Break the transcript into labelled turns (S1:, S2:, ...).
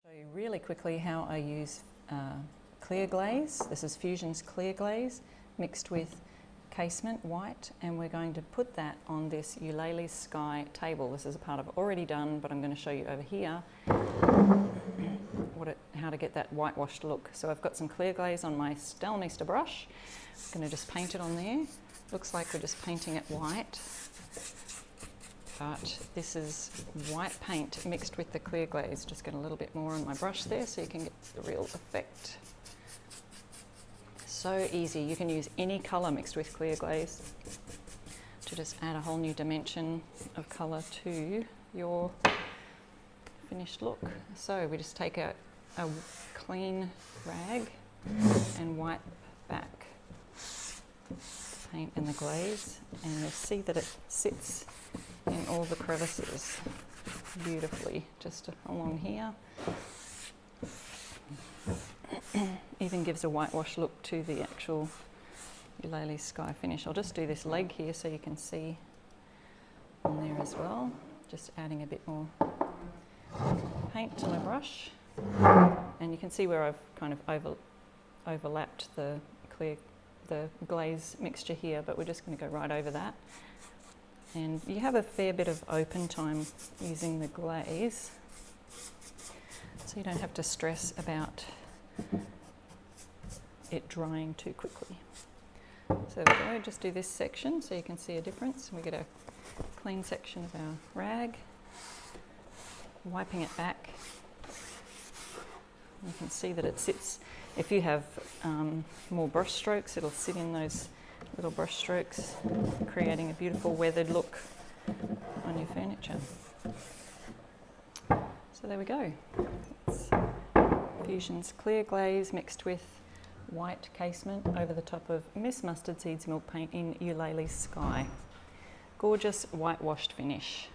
S1: Show you really quickly how I use clear glaze. This is Fusion's clear glaze mixed with casement white, and we're going to put that on this Eulalie Sky table. This is a part I've already done, but I'm going to show you over here how to get that whitewashed look. So I've got some clear glaze on my Stelmeister brush. I'm going to just paint it on there. Looks like we're just painting it white, but this is white paint mixed with the clear glaze. Just get a little bit more on my brush there so you can get the real effect. So easy. You can use any colour mixed with clear glaze to just add a whole new dimension of colour to your finished look. So we just take a clean rag and wipe back the paint and the glaze, and you'll see that it sits in all the crevices beautifully, just along here. Even gives a whitewash look to the actual Eulalie Sky finish. I'll just do this leg here so you can see on there as well. Just adding a bit more paint to my brush, and you can see where I've kind of overlapped the glaze mixture here, but we're just going to go right over that. And you have a fair bit of open time using the glaze, so you don't have to stress about it drying too quickly. So there we go, just do this section so you can see a difference. We get a clean section of our rag, wiping it back. You can see that it sits, if you have more brush strokes, it'll sit in those little brush strokes, creating a beautiful weathered look on your furniture. So there we go. It's Fusion's clear glaze mixed with white casement over the top of Miss Mustard Seeds milk paint in Eulalie Sky. Gorgeous whitewashed finish.